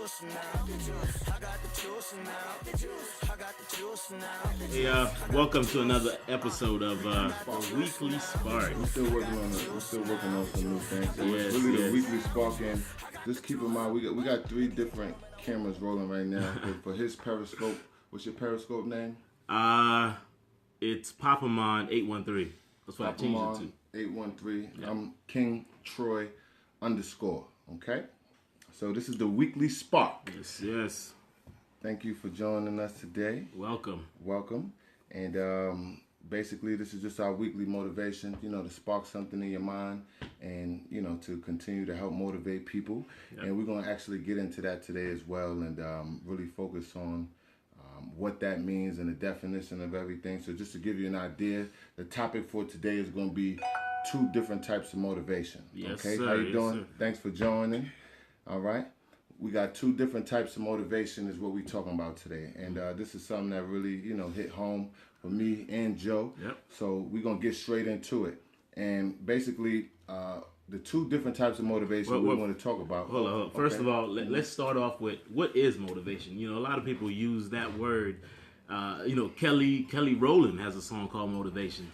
Hey, welcome to another episode of Weekly Spark. We're still working on some new things. So it's really the Weekly Spark, and just keep in mind we got 3 different cameras rolling right now. For his Periscope, what's your Periscope name? It's Papamon 813. That's what I changed it to. 813. Yep. I'm King Troy _ Okay, so this is the Weekly Spark. Yes. Thank you for joining us today. Welcome. And basically, this is just our weekly motivation, to spark something in your mind and, to continue to help motivate people. Yep. And we're going to actually get into that today as well and really focus on what that means and the definition of everything. So just to give you an idea, the topic for today is going to be 2 different types of motivation. Yes, okay, sir. How you yes, doing? Sir. Thanks for joining. All right. We got 2 different types of motivation is what we're talking about today. And this is something that really, hit home for me and Joe. Yep. So we're going to get straight into it. And basically, the 2 different types of motivation we want to talk about. Hold on. Okay. First of all, let's start off with what is motivation. A lot of people use that word. Kelly Rowland has a song called Motivation.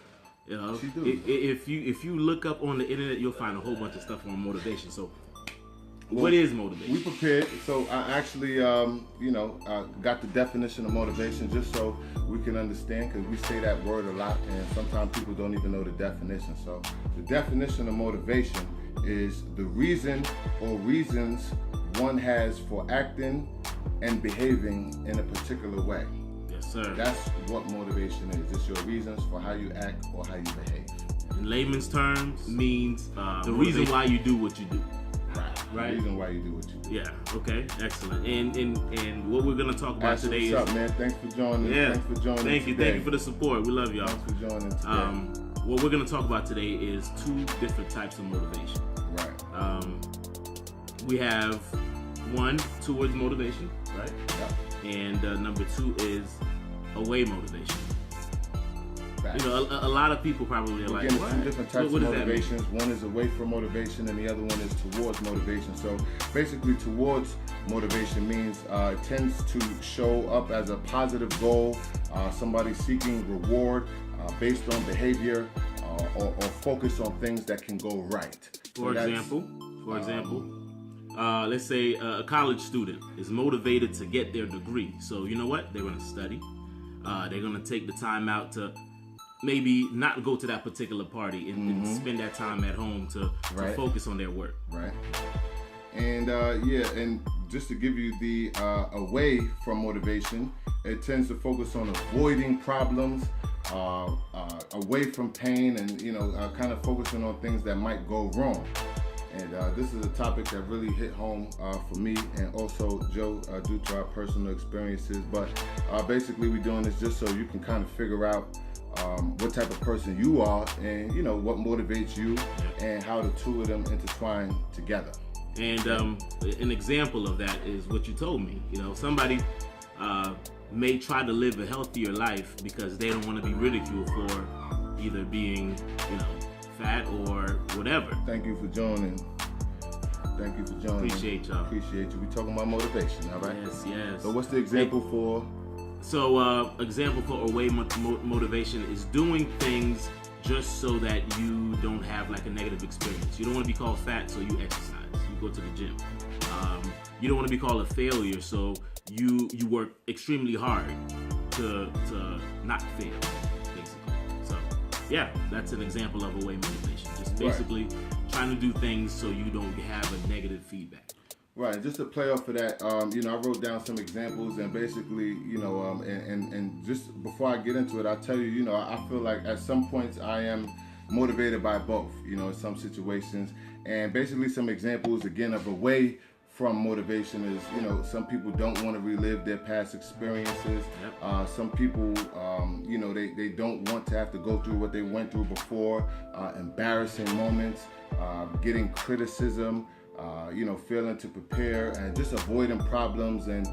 She do. If you look up on the internet, you'll find a whole bunch of stuff on motivation. So, what is motivation? We prepared, so I actually, got the definition of motivation just so we can understand, because we say that word a lot, and sometimes people don't even know the definition. So the definition of motivation is the reason or reasons one has for acting and behaving in a particular way. Yes, sir. That's what motivation is. It's your reasons for how you act or how you behave. In layman's terms, means the reason why you do what you do. Right. The reason why you do what you do. Yeah. Okay. Excellent. And what we're gonna talk about today what's up, man? Thanks for joining. Yeah. Thanks for joining. Thank you. Today. Thank you for the support. We love y'all. Thanks for joining today. What we're gonna talk about today is 2 different types of motivation. Right. We have 1 towards motivation, right? Yep. And number 2 is away motivation. Facts. A lot of people probably are like, Again, what? 2 different types What of does that mean? motivations. One is away from motivation, and the other one is towards motivation. So basically, towards motivation means it tends to show up as a positive goal, somebody seeking reward based on behavior or focus on things that can go right. For example, let's say a college student is motivated to get their degree. So you know what? They're going to study. They're going to take the time out to maybe not go to that particular party and spend that time at home to focus on their work. Right. And and just to give you the away from motivation, it tends to focus on avoiding problems, away from pain, and kind of focusing on things that might go wrong. And this is a topic that really hit home for me and also Joe due to our personal experiences. But basically, we're doing this just so you can kind of figure out what type of person you are and what motivates you and how the 2 of them intertwine together. And an example of that is what you told me. Somebody may try to live a healthier life because they don't want to be ridiculed for either being fat or whatever. Thank you for joining. Appreciate y'all. Appreciate you. We talking about motivation, all right? Yes. So what's the example for? So example for away motivation is doing things just so that you don't have like a negative experience. You don't want to be called fat, so you exercise. You go to the gym. You don't want to be called a failure, so you work extremely hard to not fail, basically. So yeah, that's an example of away motivation. Just basically trying to do things so you don't have a negative feedback. Right, just to play off of that, I wrote down some examples, and basically, and just before I get into it, I'll tell you, I feel like at some points I am motivated by both, in some situations, and basically some examples, again, of away from motivation is, some people don't want to relive their past experiences. Yep. Some people, they don't want to have to go through what they went through before, embarrassing moments, getting criticism, failing to prepare and just avoiding problems, and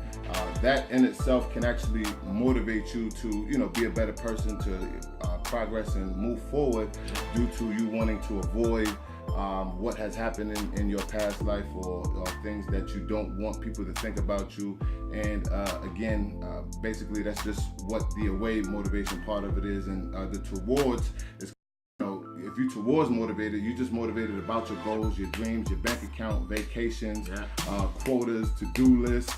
that in itself can actually motivate you to be a better person, to progress and move forward due to you wanting to avoid what has happened in your past life, or things that you don't want people to think about you. And again, basically that's just what the away motivation part of it is. And the towards is, if you towards motivated, you just motivated about your goals, your dreams, your bank account, vacations, quotas, to-do lists,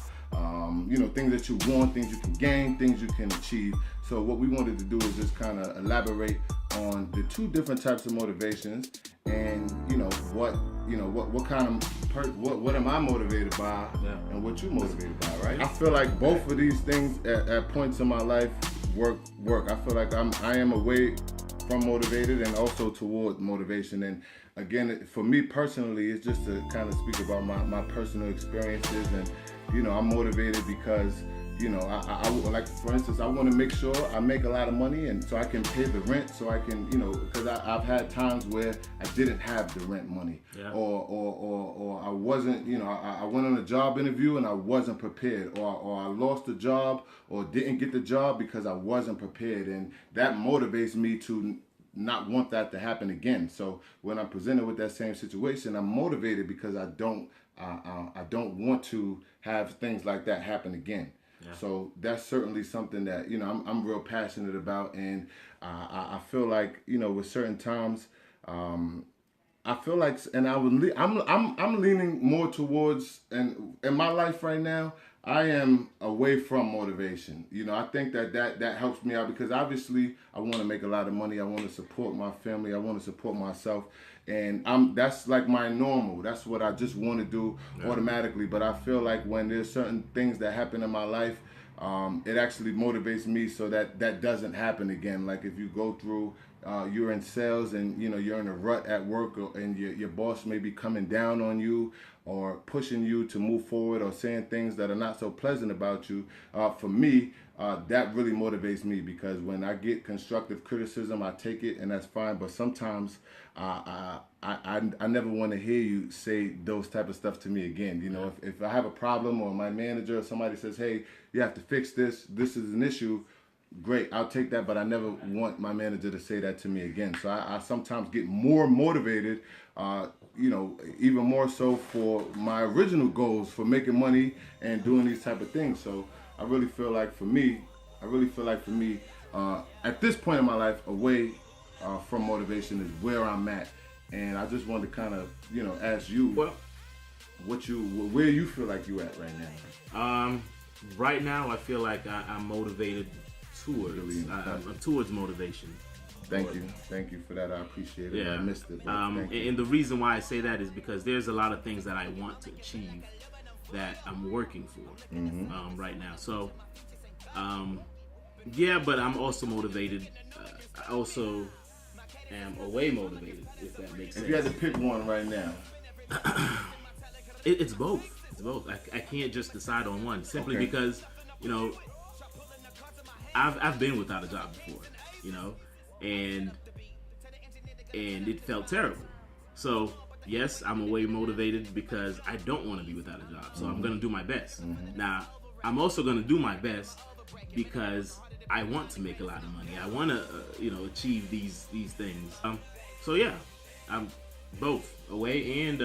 things that you want, things you can gain, things you can achieve. So what we wanted to do is just kind of elaborate on the two different types of motivations, and what am I motivated by, and what you motivated by, right? I feel like both of these things at points in my life work. I feel like I am away from motivated and also toward motivation. And again, for me personally, it's just to kind of speak about my personal experiences. And I'm motivated because I like, for instance, I want to make sure I make a lot of money, and so I can pay the rent, so I can, because I've had times where I didn't have the rent money, or I wasn't, I went on a job interview and I wasn't prepared, or I lost the job or didn't get the job because I wasn't prepared, and that motivates me to not want that to happen again. So when I'm presented with that same situation, I'm motivated because I don't want to have things like that happen again. Yeah. So that's certainly something that I'm real passionate about, and I feel like with certain times, I feel like, and I'm leaning more towards, and in my life right now, I am away from motivation. I think that helps me out, because obviously I want to make a lot of money. I want to support my family. I want to support myself. And that's like my normal. That's what I just want to do automatically. But I feel like when there's certain things that happen in my life, it actually motivates me so that doesn't happen again. Like if you go through, you're in sales and you're in a rut at work, and your boss may be coming down on you or pushing you to move forward, or saying things that are not so pleasant about you. For me, that really motivates me, because when I get constructive criticism, I take it, and that's fine. But sometimes I never want to hear you say those type of stuff to me again. If I have a problem, or my manager or somebody says, hey, you have to fix this, this is an issue, great, I'll take that, but I never want my manager to say that to me again. So I sometimes get more motivated, even more so for my original goals, for making money and doing these type of things. So I really feel like for me, at this point in my life, away from motivation is where I'm at. And I just wanted to kind of, ask you, where you feel like you at right now? Right now, I feel like I'm motivated towards motivation. Thank you for that. I appreciate it. Yeah. I missed it. And the reason why I say that is because there's a lot of things that I want to achieve that I'm working for right now. So, but I'm also motivated. I also am away motivated, if that makes sense. If you had to pick one right now, it's both. It's both. I can't just decide on one, simply because I've been without a job before, and it felt terrible. So yes, I'm away motivated because I don't want to be without a job. So I'm going to do my best. Now, I'm also going to do my best because I want to make a lot of money. I want to, achieve these things. So yeah, I'm both away and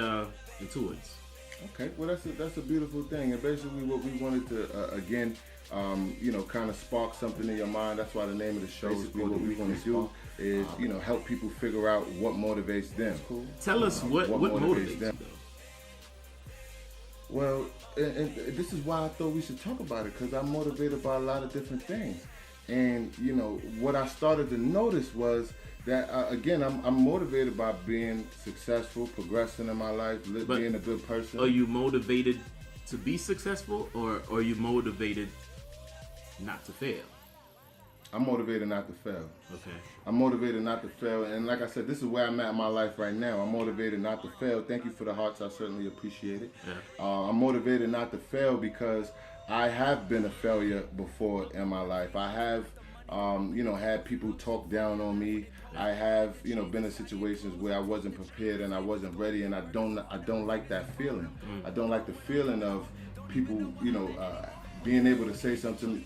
towards. Okay, well that's a beautiful thing, and basically what we wanted to again, kind of spark something in your mind. That's why the name of the show is what we want to do is help people figure out what motivates them. Cool. Tell us what motivates them. Well, and this is why I thought we should talk about it, because I'm motivated by a lot of different things. And what I started to notice was that again, I'm motivated by being successful, progressing in my life, being a good person. Are you motivated to be successful, or are you motivated not to fail? I'm motivated not to fail. Okay. I'm motivated not to fail, and like I said, this is where I'm at in my life right now. I'm motivated not to fail. Thank you for the hearts. I certainly appreciate it. Yeah. I'm motivated not to fail because I have been a failure before in my life. I have, had people talk down on me. I have, been in situations where I wasn't prepared and I wasn't ready, and I don't like that feeling. I don't like the feeling of people, being able to say something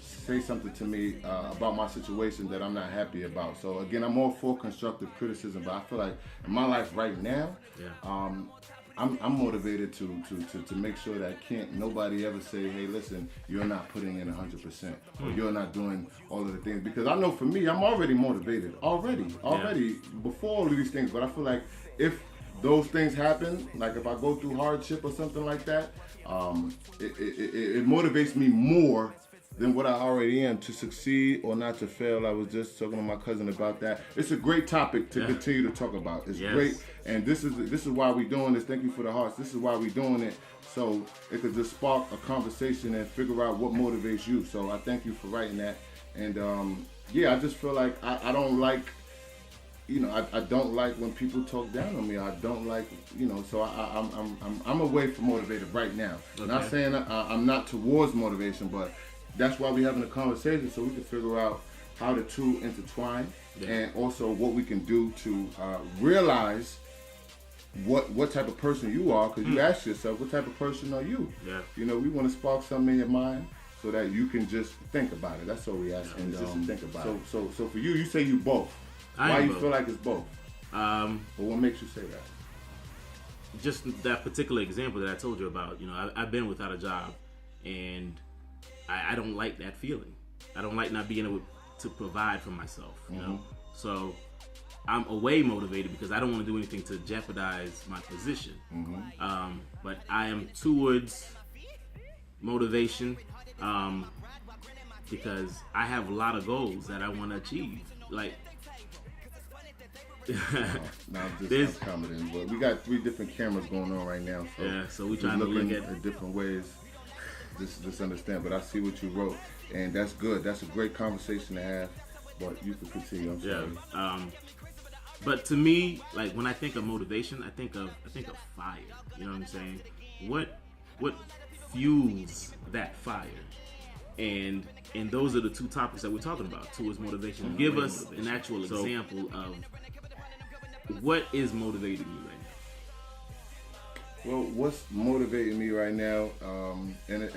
to me about my situation that I'm not happy about. So again, I'm all for constructive criticism, but I feel like in my life right now, I'm motivated to make sure that can't nobody ever say, hey, listen, you're not putting in 100%, or you're not doing all of the things. Because I know for me, I'm already motivated, already before all of these things. But I feel like if those things happen, like if I go through hardship or something like that, it motivates me more than what I already am to succeed or not to fail. I was just talking to my cousin about that. It's a great topic to continue to talk about. It's great, and this is why we're doing this. Thank you for the hearts. This is why we're doing it, so it could just spark a conversation and figure out what motivates you. So I thank you for writing that, and I just feel like I don't like. I don't like when people talk down on me. I don't like, so I'm away from motivated right now. Okay. Not saying I'm not towards motivation, but that's why we're having a conversation, so we can figure out how the two intertwine, and also what we can do to realize what type of person you are, because you ask yourself, what type of person are you? Yeah. We want to spark something in your mind so that you can just think about it. That's all we ask, and just to think about it. So for you say you both. Why you feel like it's both? But what makes you say that? Just that particular example that I told you about. I've been without a job, and I don't like that feeling. I don't like not being able to provide for myself. You know, so I'm away motivated because I don't want to do anything to jeopardize my position. But I am towards motivation because I have a lot of goals that I want to achieve. Like. I'm just commenting, but we got 3 different cameras going on right now. So we trying to look at different ways. Just understand, but I see what you wrote, and that's good. That's a great conversation to have. But you can continue. I'm sorry. But to me, like when I think of motivation, I think of fire. You know what I'm saying? What fuels that fire? And those are the 2 topics that we're talking about. Towards motivation. Give us an actual example of what is motivating you right now. Well, what's motivating me right now, and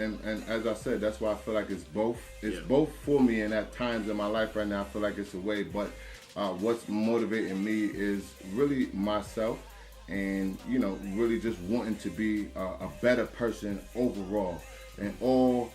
as I said, that's why I feel like it's both. It's both for me, and at times in my life right now, I feel like it's a way. But what's motivating me is really myself, and really just wanting to be a better person overall in all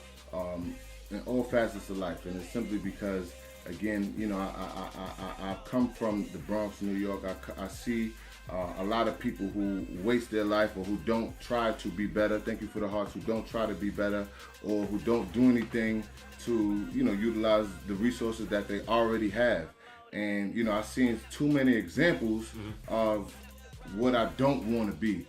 facets of life, and it's simply because. Again, I come from the Bronx, New York. I see a lot of people who waste their life or who don't try to be better. Thank you for the hearts. Who don't try to be better, or who don't do anything to utilize the resources that they already have. And I've seen too many examples of what I don't want to be.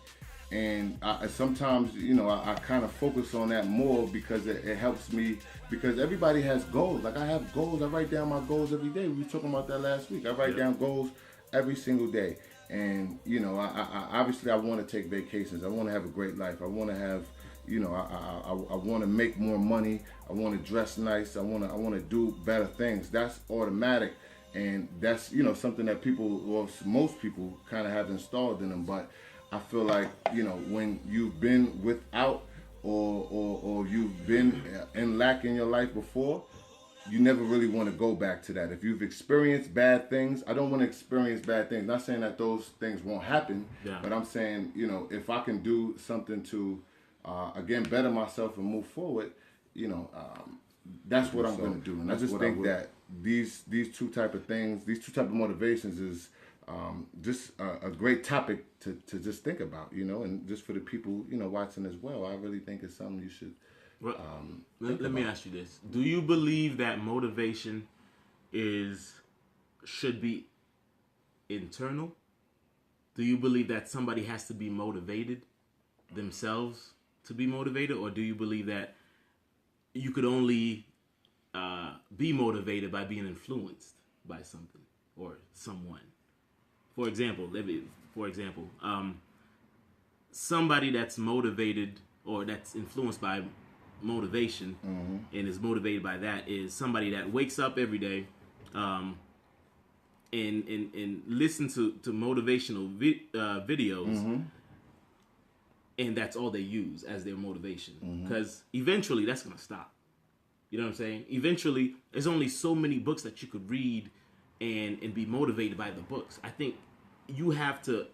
And sometimes, I kind of focus on that more because it helps me, because everybody has goals. Like I have goals. I write down my goals every day. We were talking about that last week. I write down goals every single day. And, I obviously I want to take vacations. I want to have a great life. I want to have, I want to make more money. I want to dress nice. I want to do better things. That's automatic. And that's, something that most people kind of have installed in them. But I feel like, when you've been without or you've been in lack in your life before, you never really want to go back to that. If you've experienced bad things, I don't want to experience bad things. Not saying that those things won't happen, but I'm saying, if I can do something to, again, better myself and move forward, that's what I'm going to do. And I just think that these 2 type of things, these 2 type of motivations is just a great topic to just think about, and just for the people, watching as well. I really think it's something you should. Well, let me ask you this: do you believe that motivation should be internal? Do you believe that somebody has to be motivated themselves to be motivated, or do you believe that you could only be motivated by being influenced by something or someone? For example, somebody that's motivated or that's influenced by motivation and is motivated by that is somebody that wakes up every day and listen to motivational videos, and that's all they use as their motivation. Because eventually that's going to stop. You know what I'm saying? Eventually, there's only so many books that you could read and be motivated by the books. I think you have to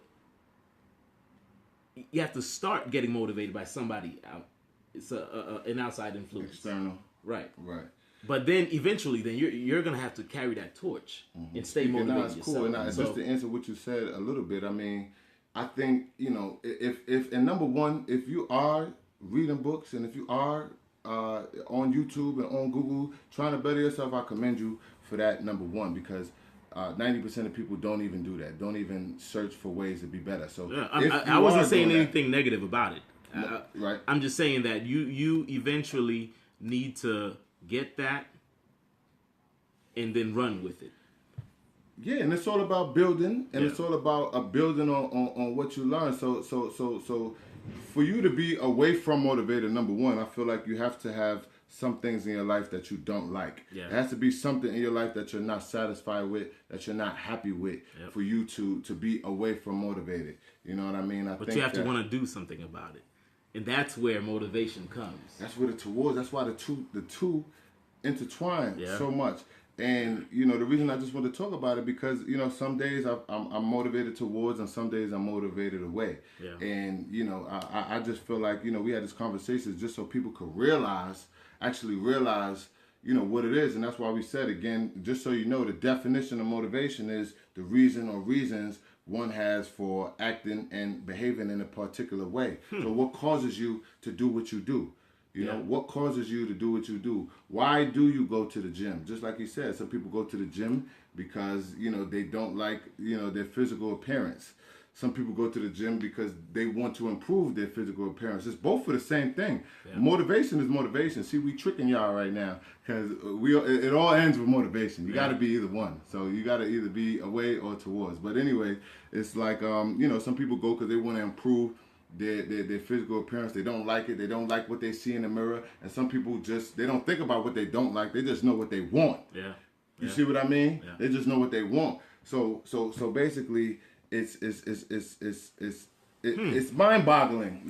start getting motivated by somebody out. It's an outside influence, external, right? Right. But then eventually, then you're gonna have to carry that torch and stay motivated It's yourself. cool. And So, just to answer what you said a little bit, I mean, I think, if and number one, if you are reading books and if you are on YouTube and on Google trying to better yourself, I commend you for that, number one, because 90% of people don't even do that. Don't even search for ways to be better. So yeah, if I you wasn't are saying doing anything negative about it. right. I'm just saying that you eventually need to get that and then run with it. Yeah, and it's all about building, and Yeah. it's all about building on what you learn. So for you to be away from motivated, number one, I feel like you have to have some things in your life that you don't like. Yeah. There has to be something in your life that you're not satisfied with, that you're not happy with, Yep. for you to be away from motivated. You know what I mean? But you have to want to do something about it, and that's where motivation comes. That's where that's why the two intertwine Yeah. so much. And the reason I just want to talk about it, because some days I'm motivated towards, and some days I'm motivated away. Yeah. And I just feel like we had this conversation just so people could actually realize what it is. And that's why we said, again, just so you know, the definition of motivation is the reason or reasons one has for acting and behaving in a particular way. So what causes you to do what you do? What causes you to do what you do? Why do you go to the gym? Just like you said, some people go to the gym because, they don't like, their physical appearance. Some people go to the gym because they want to improve their physical appearance. It's both for the same thing. Yeah. Motivation is motivation. See, we tricking y'all right now because it all ends with motivation. You got to be either one. So you got to either be away or towards. But anyway, it's like, some people go because they want to improve their physical appearance. They don't like it. They don't like what they see in the mirror. And some people they don't think about what they don't like. They just know what they want. Yeah. You see what I mean? Yeah. They just know what they want. So basically, it's mind-boggling.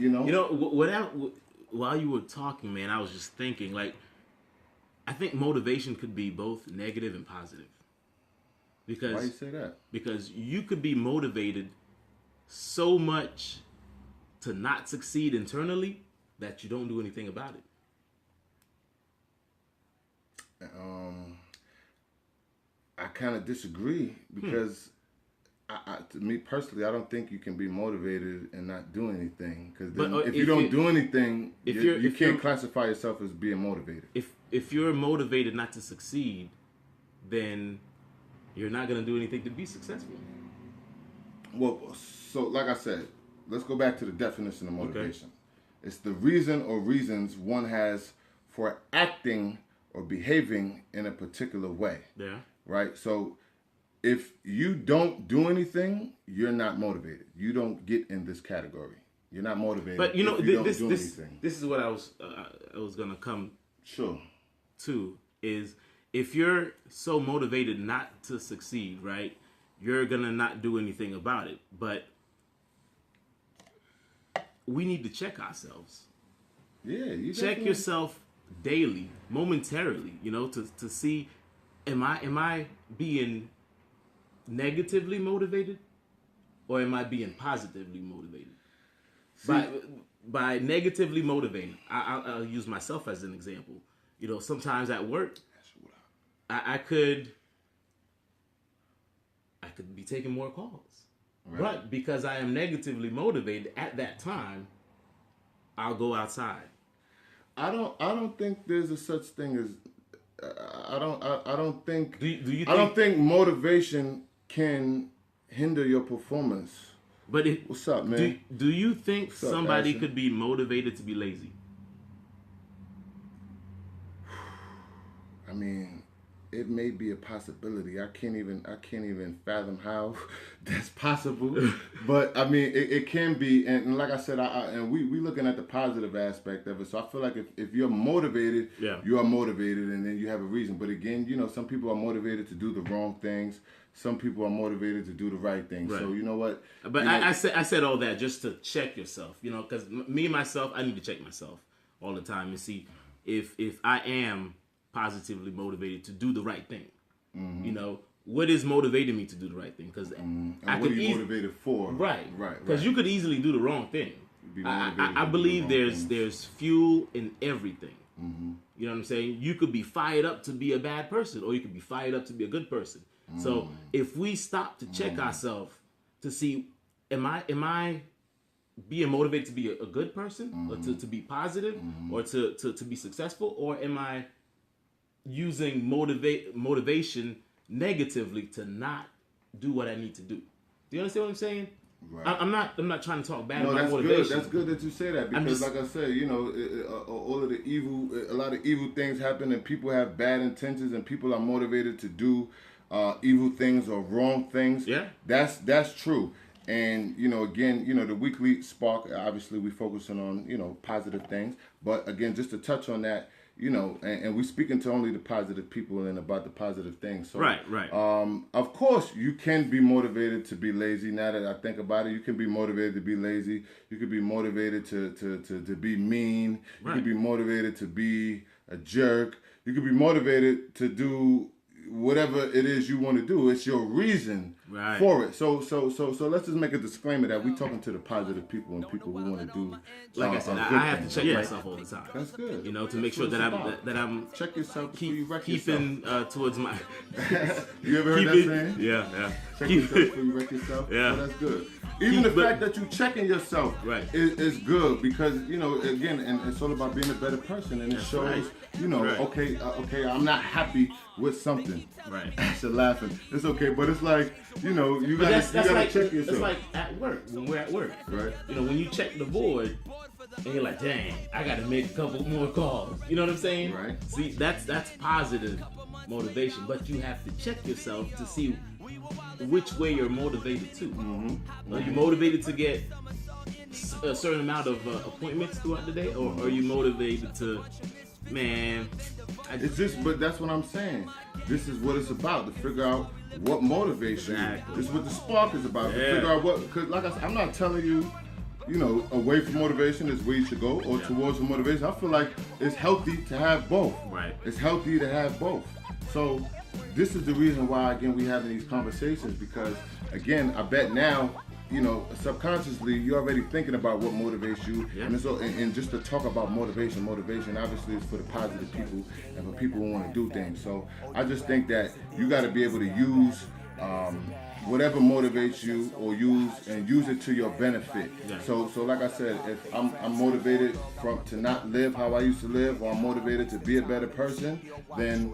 While you were talking, man, I was just thinking, like, I think motivation could be both negative and positive. Because why you say that? Because you could be motivated so much to not succeed internally that you don't do anything about it. I kind of disagree because to me personally, I don't think you can be motivated and not do anything. Because if you don't do anything, you can't classify yourself as being motivated. If you're motivated not to succeed, then you're not going to do anything to be successful. Well, so like I said, let's go back to the definition of motivation. Okay. It's the reason or reasons one has for acting or behaving in a particular way. Yeah. Right? So if you don't do anything, you're not motivated. You don't get in this category. You're not motivated. But this is what I was gonna come sure to is if you're so motivated not to succeed, right? You're gonna not do anything about it. But we need to check ourselves. Yeah, you check yourself daily, momentarily. To see, am I being negatively motivated, or am I being positively motivated? By negatively motivated, I'll use myself as an example. Sometimes at work, I could be taking more calls. Right. But because I am negatively motivated at that time, I'll go outside. I don't think there's a such thing as I don't think do you I don't think motivation can hinder your performance. But what's up, man? Do you think what's up, somebody Ashton? could be motivated to be lazy? I mean, it may be a possibility. I can't even fathom how that's possible. But I mean, it can be. And like I said, we looking at the positive aspect of it. So I feel like if you're motivated, you are motivated, and then you have a reason. But again, some people are motivated to do the wrong things. Some people are motivated to do the right things. Right. So you know what? But I said all that just to check yourself. Because me myself, I need to check myself all the time and see if I am positively motivated to do the right thing. You know, what is motivating me to do the right thing? Because And what are you motivated for? Right. Right. Because you could easily do the wrong thing. I believe there's fuel in everything. You know what I'm saying? You could be fired up to be a bad person, or you could be fired up to be a good person. So if we stop to check ourselves to see, am I being motivated to be a good person, or to be positive, or to be successful, or am I using motivation negatively to not do what I need to do? Do you understand what I'm saying? Right. I'm not trying to talk bad about that's motivation. good. That's good that you say that, because like I said, you know, all of the evil, a lot of evil things happen, and people have bad intentions, and people are motivated to do evil things or wrong things. Yeah. That's true. And, you know, again, you know, the weekly spark, obviously we focusing on, you know, positive things. But again, just to touch on that, you know, and we speaking to only the positive people and about the positive things. So, Right. Of course, you can be motivated to be lazy. Now that I think about it, you can be motivated to be lazy. You could be motivated to be mean. You Right. could be motivated to be a jerk. You could be motivated to do whatever it is you want to do. It's your reason for it. So let's just make a disclaimer that we talking to the positive people and people who want to do. Like I said, I have to check myself all the time. That's good. You know, to make sure that I'm check yourself before you wreck keeping yourself. Towards my. You ever heard that saying? Yeah. Check yourself before you wreck yourself. Yeah. So that's good. Even the fact that you checking yourself is good, because, you know, again, and it's all about being a better person, and it shows, you know, okay, I'm not happy with something. Right. So laughing. It's okay, but it's like, you know, you gotta check yourself. It's like at work, when we're at work. Right. You know, when you check the board and you're like, dang, I gotta make a couple more calls. You know what I'm saying? Right. See, that's positive motivation, but you have to check yourself to see which way you're motivated to. Are you motivated to get a certain amount of appointments throughout the day, or are you motivated to, man? It's just, but that's what I'm saying. This is what it's about, to figure out what motivates you. This is what the spark is about, to figure out what, because like I said, I'm not telling you, you know, away from motivation is where you should go, or towards the motivation. I feel like it's healthy to have both. Right. It's healthy to have both. So this is the reason why, again, we having these conversations, because, again, I bet now, you know, subconsciously, you're already thinking about what motivates you. And, and just to talk about motivation obviously is for the positive people and for people who want to do things. So I just think that you got to be able to use whatever motivates you, or use it to your benefit. So like I said, if I'm motivated to not live how I used to live, or I'm motivated to be a better person, then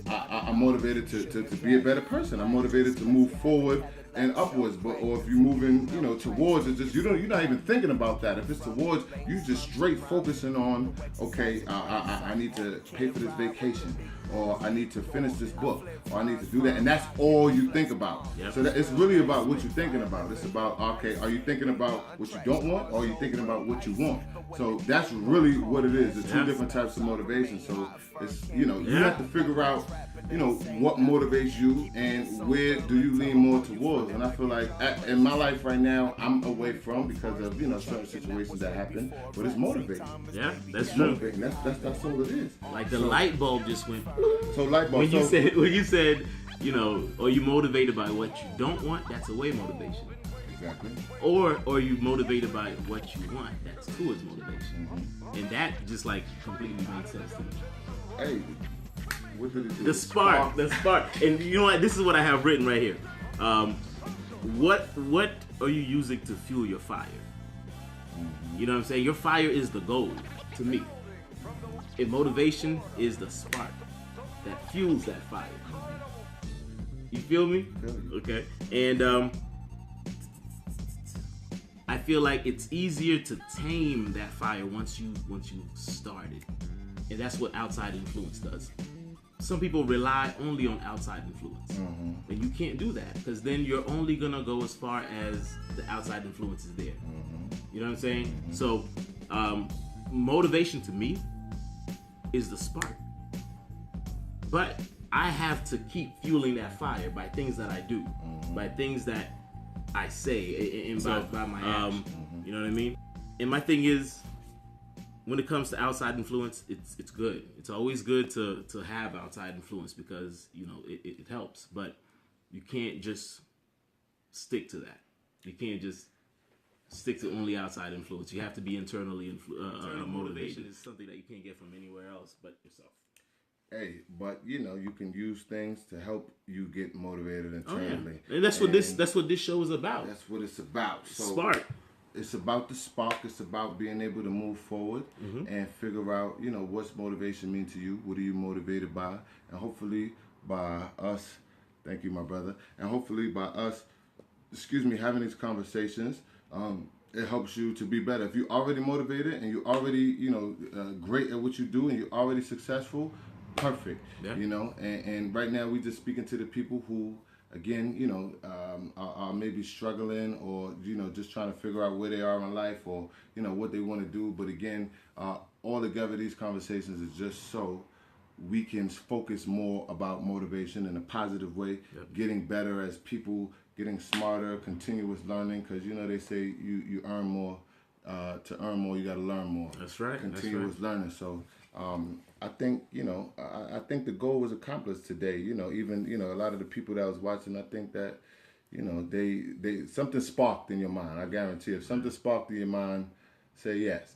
I'm motivated to be a better person. I'm motivated to move forward and upwards. Or if you're moving, you know, towards, it's just you're not even thinking about that. If it's towards, you just straight focusing on, okay, I need to pay for this vacation, or I need to finish this book, or I need to do that, and that's all you think about. So it's really about what you're thinking about. It's about, okay, are you thinking about what you don't want, or are you thinking about what you want? So that's really what it is. It's two different types of motivation. So it's, you know, you have to figure out, you know, what motivates you and where do you lean more towards. And I feel like in my life right now, I'm away from, because of, you know, certain situations that happen, but it's motivating. Yeah, that's it's true. Motivating. That's all it is. Like the light bulb just went. So light bulb. When you said, you know, are you motivated by what you don't want? That's away motivation. Exactly. Or are you motivated by what you want? That's towards motivation. And that just like completely makes sense to me. Hey, what did it do? The spark. And you know what? This is what I have written right here. What are you using to fuel your fire? You know what I'm saying? Your fire is the goal to me. And motivation is the spark that fuels that fire. You feel me? Okay. And I feel like it's easier to tame that fire once you start it. And that's what outside influence does. Some people rely only on outside influence. And you can't do that, because then you're only gonna go as far as the outside influence is there. You know what I'm saying? So motivation to me is the spark. But I have to keep fueling that fire by things that I do, by things that I say, and by my actions. You know what I mean? And my thing is, when it comes to outside influence, it's good. It's always good to have outside influence because it helps. But you can't just stick to that. You can't just stick to only outside influence. You have to be internally motivation is something that you can't get from anywhere else but yourself. Hey, but you can use things to help you get motivated internally. And that's what this show is about. That's what it's about. So Spark. It's about the spark. It's about being able to move forward and figure out, what's motivation mean to you? What are you motivated by? And hopefully by us, thank you, my brother. And hopefully by us, having these conversations, it helps you to be better. If you're already motivated and you're already, great at what you do and you're already successful, perfect. Yeah. And right now we just speaking to the people who, again, are maybe struggling or, just trying to figure out where they are in life or, what they want to do. But again, all together, these conversations is just so we can focus more about motivation in a positive way, getting better as people, getting smarter, continuous learning. Because, they say you earn more. To earn more, you got to learn more. That's right. Continuous learning. So I think, I think the goal was accomplished today. Even, a lot of the people that was watching, I think that, they something sparked in your mind. I guarantee if something sparked in your mind, say yes.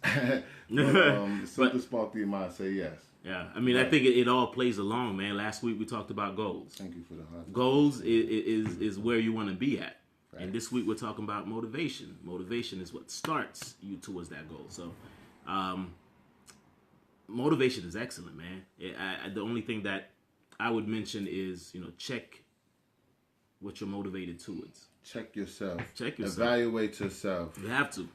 Something sparked in your mind, say yes. Yeah, I mean, I think it all plays along, man. Last week we talked about goals. Thank you for the hard. Goals is where you want to be at. Right. And this week we're talking about motivation. Motivation is what starts you towards that goal. So, motivation is excellent, man. The only thing that I would mention is, check what you're motivated towards. Check yourself. Check yourself. Evaluate yourself. You have to.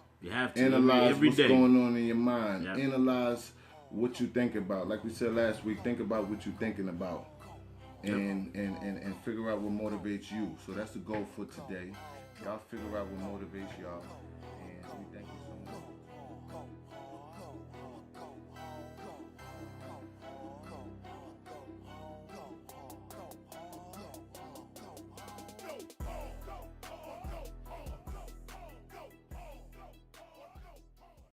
Analyze every what's day. going on in your mind. Yep. Analyze what you think about. Like we said last week, think about what you're thinking about. And figure out what motivates you. So that's the goal for today. Y'all figure out what motivates y'all. And we thank you.